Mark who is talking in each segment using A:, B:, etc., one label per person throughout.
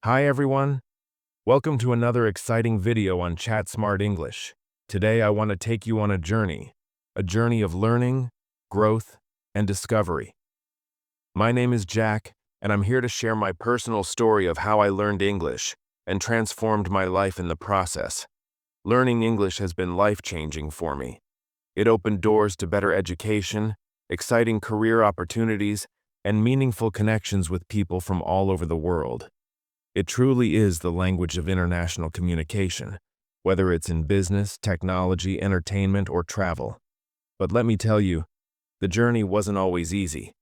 A: Hi everyone, welcome to another exciting video on Chat Smart English. Today I want to take you on a journey of learning, growth, and discovery. My name is Jack, and I'm here to share my personal story of how I learned English and transformed my life in the process. Learning English has been life-changing for me. It opened doors to better education, exciting career opportunities, and meaningful connections with people from all over the world. It truly is the language of international communication, whether it's in business, technology, entertainment, or travel. But let me tell you, the journey wasn't always easy.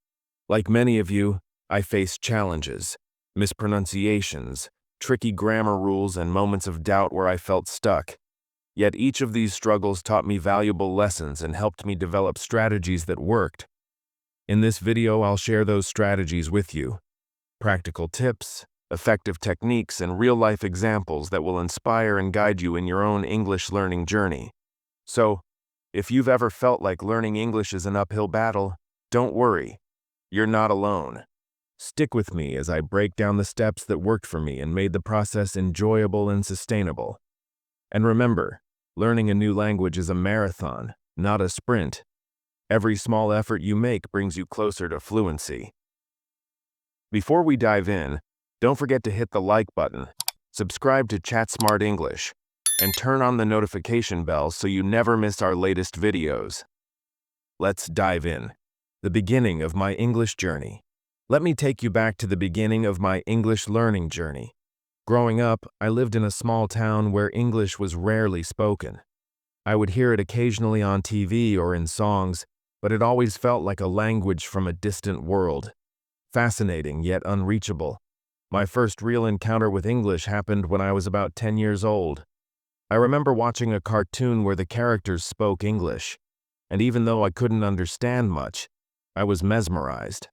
A: Like many of you, I faced challenges, mispronunciations, tricky grammar rules, and moments of doubt where I felt stuck. Yet each of these struggles taught me valuable lessons and helped me develop strategies that worked. In this video, I'll share those strategies with you. Practical tips, effective techniques, and real-life examples that will inspire and guide you in your own English learning journey. So, if you've ever felt like learning English is an uphill battle, don't worry. You're not alone. Stick with me as I break down the steps that worked for me and made the process enjoyable and sustainable. And remember, learning a new language is a marathon, not a sprint. Every small effort you make brings you closer to fluency. Before we dive in, don't forget to hit the like button, subscribe to Chat Smart English, and turn on the notification bell so you never miss our latest videos. Let's dive in. The beginning of my English journey. Let me take you back to the beginning of my English learning journey. Growing up, I lived in a small town where English was rarely spoken. I would hear it occasionally on TV or in songs, but it always felt like a language from a distant world. Fascinating yet unreachable. My first real encounter with English happened when I was about 10 years old. I remember watching a cartoon where the characters spoke English, and even though I couldn't understand much, I was mesmerized.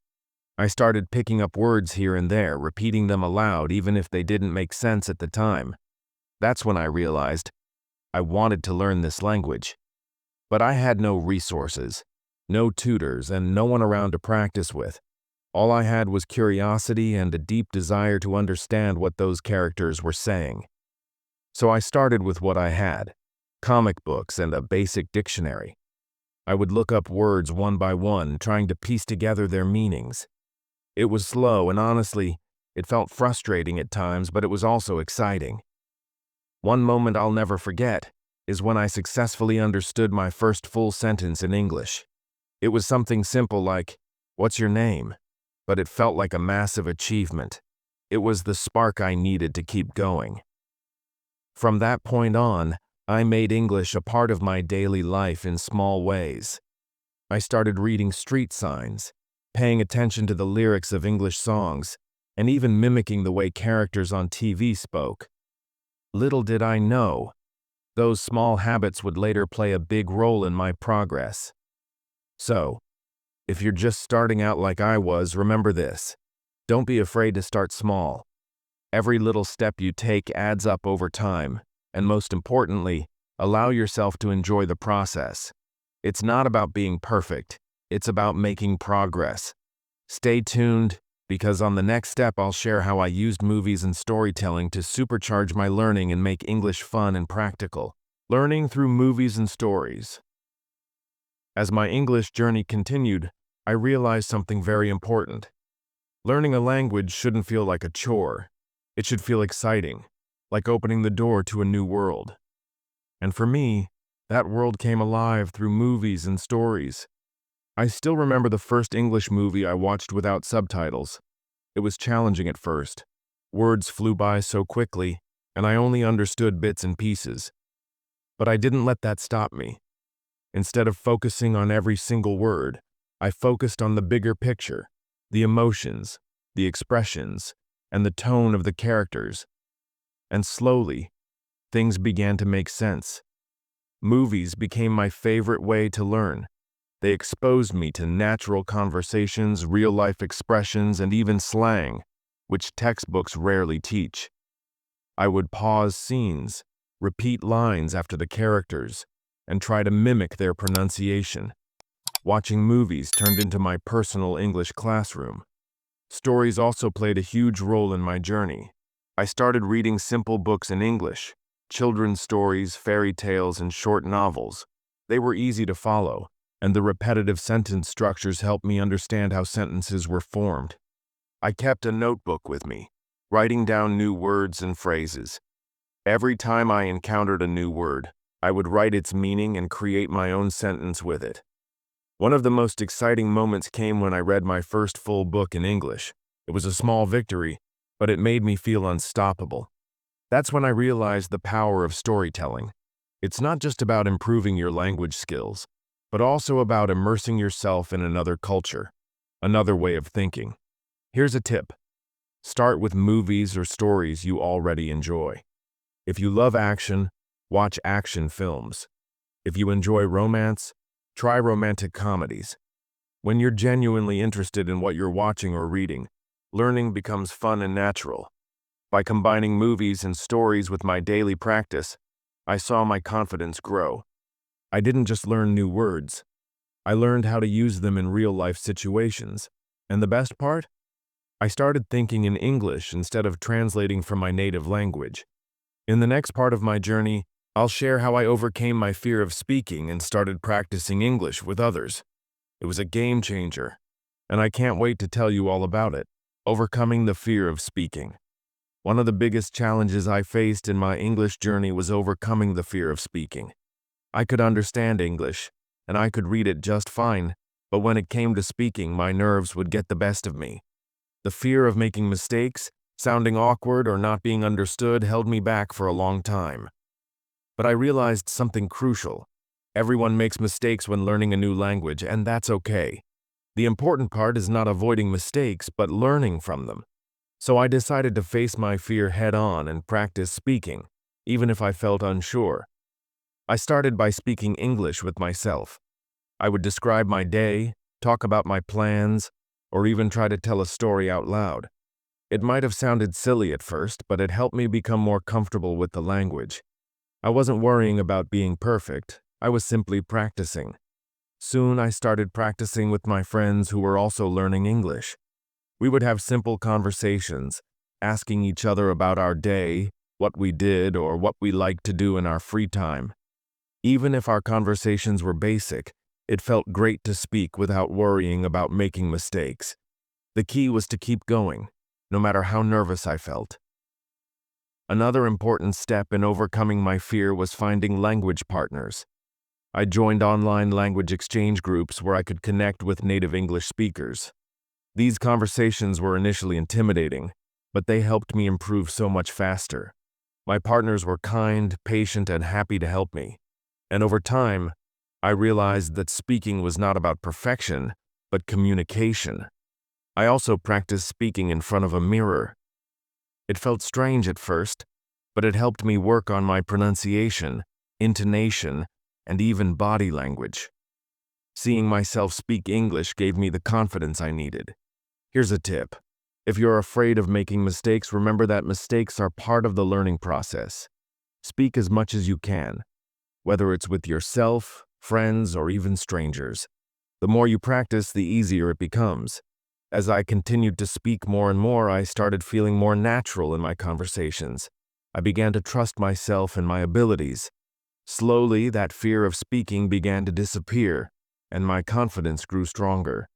A: I started picking up words here and there, repeating them aloud even if they didn't make sense at the time. That's when I realized I wanted to learn this language. But I had no resources, no tutors, and no one around to practice with. All I had was curiosity and a deep desire to understand what those characters were saying. So I started with what I had, comic books and a basic dictionary. I would look up words one by one, trying to piece together their meanings. It was slow, and honestly, it felt frustrating at times, but it was also exciting. One moment I'll never forget is when I successfully understood my first full sentence in English. It was something simple like, "What's your name?" But it felt like a massive achievement. It was the spark I needed to keep going. From that point on, I made English a part of my daily life in small ways. I started reading street signs, paying attention to the lyrics of English songs, and even mimicking the way characters on TV spoke. Little did I know, those small habits would later play a big role in my progress. So, if you're just starting out like I was, remember this. Don't be afraid to start small. Every little step you take adds up over time, and most importantly, allow yourself to enjoy the process. It's not about being perfect, it's about making progress. Stay tuned, because on the next step I'll share how I used movies and storytelling to supercharge my learning and make English fun and practical. Learning through movies and stories. As my English journey continued, I realized something very important. Learning a language shouldn't feel like a chore. It should feel exciting, like opening the door to a new world. And for me, that world came alive through movies and stories. I still remember the first English movie I watched without subtitles. It was challenging at first. Words flew by so quickly, and I only understood bits and pieces. But I didn't let that stop me. Instead of focusing on every single word, I focused on the bigger picture, the emotions, the expressions, and the tone of the characters. And slowly, things began to make sense. Movies became my favorite way to learn. They exposed me to natural conversations, real-life expressions, and even slang, which textbooks rarely teach. I would pause scenes, repeat lines after the characters, and try to mimic their pronunciation. Watching movies turned into my personal English classroom. Stories also played a huge role in my journey. I started reading simple books in English, children's stories, fairy tales, and short novels. They were easy to follow, and the repetitive sentence structures helped me understand how sentences were formed. I kept a notebook with me, writing down new words and phrases. Every time I encountered a new word, I would write its meaning and create my own sentence with it. One of the most exciting moments came when I read my first full book in English. It was a small victory, but it made me feel unstoppable. That's when I realized the power of storytelling. It's not just about improving your language skills, but also about immersing yourself in another culture, another way of thinking. Here's a tip. Start with movies or stories you already enjoy. If you love action, watch action films. If you enjoy romance, try romantic comedies. When you're genuinely interested in what you're watching or reading, learning becomes fun and natural. By combining movies and stories with my daily practice, I saw my confidence grow. I didn't just learn new words. I learned how to use them in real-life situations. And the best part? I started thinking in English instead of translating from my native language. In the next part of my journey, I'll share how I overcame my fear of speaking and started practicing English with others. It was a game changer, and I can't wait to tell you all about it. Overcoming the fear of speaking. One of the biggest challenges I faced in my English journey was overcoming the fear of speaking. I could understand English, and I could read it just fine, but when it came to speaking, my nerves would get the best of me. The fear of making mistakes, sounding awkward, or not being understood held me back for a long time. But I realized something crucial. Everyone makes mistakes when learning a new language, and that's okay. The important part is not avoiding mistakes, but learning from them. So I decided to face my fear head-on and practice speaking, even if I felt unsure. I started by speaking English with myself. I would describe my day, talk about my plans, or even try to tell a story out loud. It might have sounded silly at first, but it helped me become more comfortable with the language. I wasn't worrying about being perfect. I was simply practicing. Soon I started practicing with my friends who were also learning English. We would have simple conversations, asking each other about our day, what we did, or what we liked to do in our free time. Even if our conversations were basic, it felt great to speak without worrying about making mistakes. The key was to keep going, no matter how nervous I felt. Another important step in overcoming my fear was finding language partners. I joined online language exchange groups where I could connect with native English speakers. These conversations were initially intimidating, but they helped me improve so much faster. My partners were kind, patient, and happy to help me. And over time, I realized that speaking was not about perfection, but communication. I also practiced speaking in front of a mirror. It felt strange at first, but it helped me work on my pronunciation, intonation, and even body language. Seeing myself speak English gave me the confidence I needed. Here's a tip. If you're afraid of making mistakes, remember that mistakes are part of the learning process. Speak as much as you can, whether it's with yourself, friends, or even strangers. The more you practice, the easier it becomes. As I continued to speak more and more, I started feeling more natural in my conversations. I began to trust myself and my abilities. Slowly, that fear of speaking began to disappear, and my confidence grew stronger.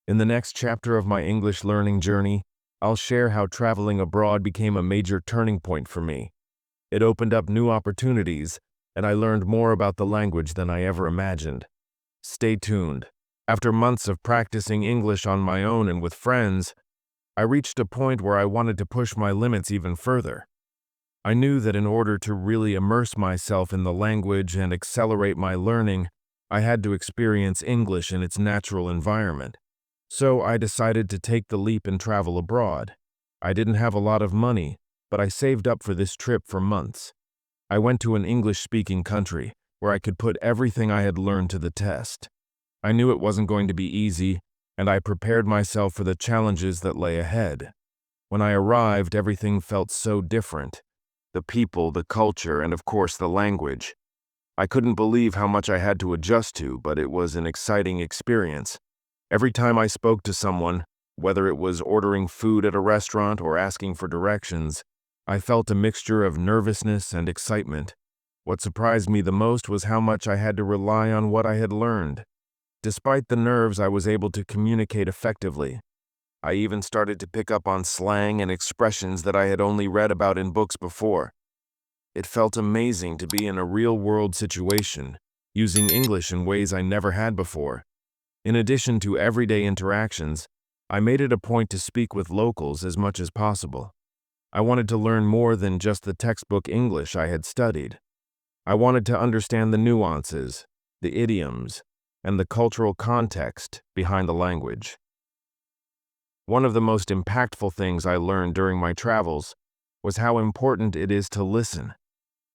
A: In the next chapter of my English learning journey, I'll share how traveling abroad became a major turning point for me. It opened up new opportunities, and I learned more about the language than I ever imagined. Stay tuned. After months of practicing English on my own and with friends, I reached a point where I wanted to push my limits even further. I knew that in order to really immerse myself in the language and accelerate my learning, I had to experience English in its natural environment. So I decided to take the leap and travel abroad. I didn't have a lot of money, but I saved up for this trip for months. I went to an English-speaking country where I could put everything I had learned to the test. I knew it wasn't going to be easy, and I prepared myself for the challenges that lay ahead. When I arrived, everything felt so different. The people, the culture, and of course the language. I couldn't believe how much I had to adjust to, but it was an exciting experience. Every time I spoke to someone, whether it was ordering food at a restaurant or asking for directions, I felt a mixture of nervousness and excitement. What surprised me the most was how much I had to rely on what I had learned. Despite the nerves, I was able to communicate effectively. I even started to pick up on slang and expressions that I had only read about in books before. It felt amazing to be in a real-world situation, using English in ways I never had before. In addition to everyday interactions, I made it a point to speak with locals as much as possible. I wanted to learn more than just the textbook English I had studied. I wanted to understand the nuances, the idioms, and the cultural context behind the language. One of the most impactful things I learned during my travels was how important it is to listen,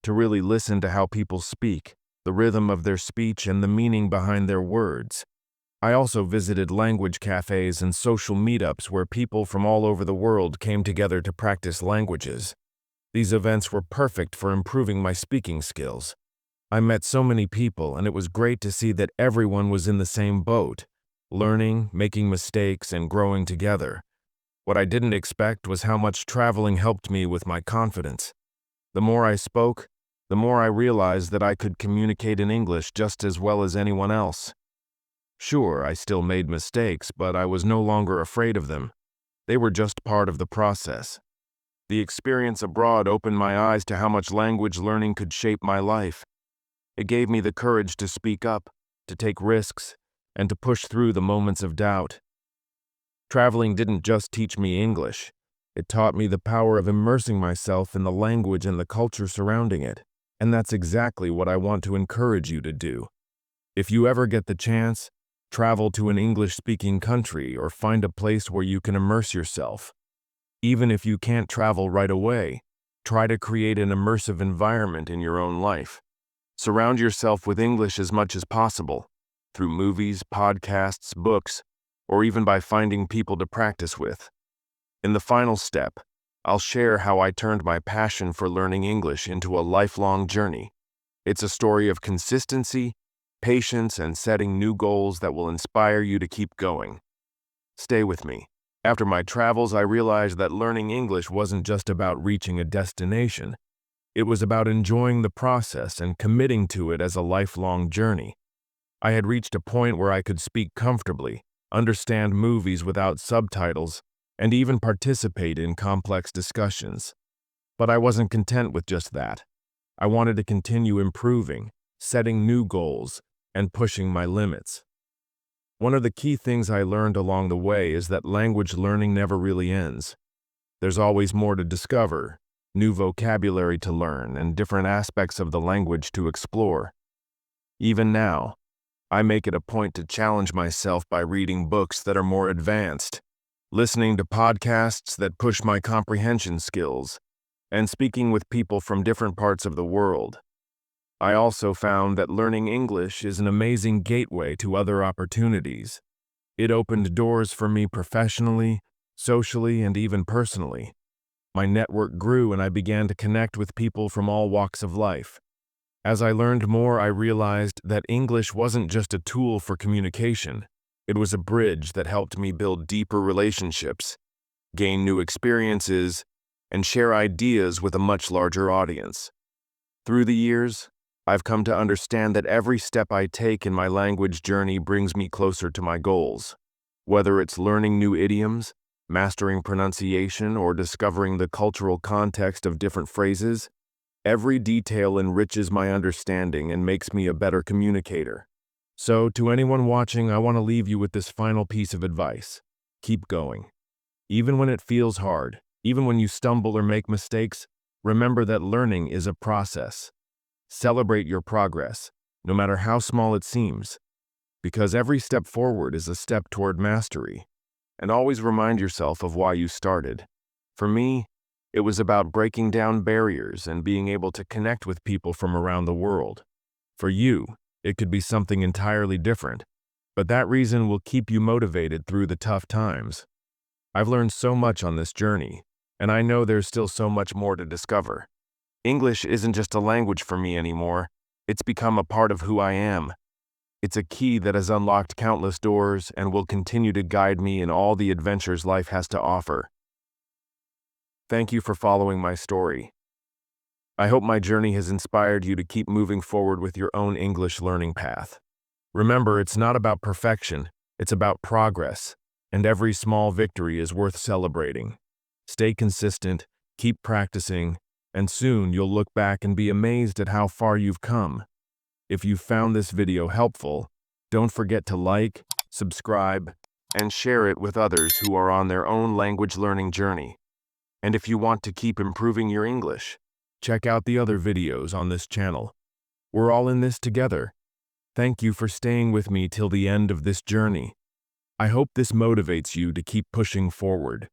A: to really listen to how people speak, the rhythm of their speech, and the meaning behind their words. I also visited language cafes and social meetups where people from all over the world came together to practice languages. These events were perfect for improving my speaking skills. I met so many people, and it was great to see that everyone was in the same boat, learning, making mistakes, and growing together. What I didn't expect was how much traveling helped me with my confidence. The more I spoke, the more I realized that I could communicate in English just as well as anyone else. Sure, I still made mistakes, but I was no longer afraid of them. They were just part of the process. The experience abroad opened my eyes to how much language learning could shape my life. It gave me the courage to speak up, to take risks, and to push through the moments of doubt. Traveling didn't just teach me English. It taught me the power of immersing myself in the language and the culture surrounding it. And that's exactly what I want to encourage you to do. If you ever get the chance, travel to an English-speaking country or find a place where you can immerse yourself. Even if you can't travel right away, try to create an immersive environment in your own life. Surround yourself with English as much as possible, through movies, podcasts, books, or even by finding people to practice with. In the final step, I'll share how I turned my passion for learning English into a lifelong journey. It's a story of consistency, patience, and setting new goals that will inspire you to keep going. Stay with me. After my travels, I realized that learning English wasn't just about reaching a destination. It was about enjoying the process and committing to it as a lifelong journey. I had reached a point where I could speak comfortably, understand movies without subtitles, and even participate in complex discussions. But I wasn't content with just that. I wanted to continue improving, setting new goals, and pushing my limits. One of the key things I learned along the way is that language learning never really ends. There's always more to discover, new vocabulary to learn, and different aspects of the language to explore. Even now, I make it a point to challenge myself by reading books that are more advanced, listening to podcasts that push my comprehension skills, and speaking with people from different parts of the world. I also found that learning English is an amazing gateway to other opportunities. It opened doors for me professionally, socially, and even personally. My network grew and I began to connect with people from all walks of life. As I learned more, I realized that English wasn't just a tool for communication. It was a bridge that helped me build deeper relationships, gain new experiences, and share ideas with a much larger audience. Through the years, I've come to understand that every step I take in my language journey brings me closer to my goals. Whether it's learning new idioms, mastering pronunciation, or discovering the cultural context of different phrases, every detail enriches my understanding and makes me a better communicator. So, to anyone watching, I want to leave you with this final piece of advice. Keep going. Even when it feels hard, even when you stumble or make mistakes, remember that learning is a process. Celebrate your progress, no matter how small it seems, because every step forward is a step toward mastery. And always remind yourself of why you started. For me, it was about breaking down barriers and being able to connect with people from around the world. For you, it could be something entirely different, but that reason will keep you motivated through the tough times. I've learned so much on this journey, and I know there's still so much more to discover. English isn't just a language for me anymore. It's become a part of who I am. It's a key that has unlocked countless doors and will continue to guide me in all the adventures life has to offer. Thank you for following my story. I hope my journey has inspired you to keep moving forward with your own English learning path. Remember, it's not about perfection, it's about progress, and every small victory is worth celebrating. Stay consistent, keep practicing, and soon you'll look back and be amazed at how far you've come. If you found this video helpful, don't forget to like, subscribe, and share it with others who are on their own language learning journey. And if you want to keep improving your English, check out the other videos on this channel. We're all in this together. Thank you for staying with me till the end of this journey. I hope this motivates you to keep pushing forward.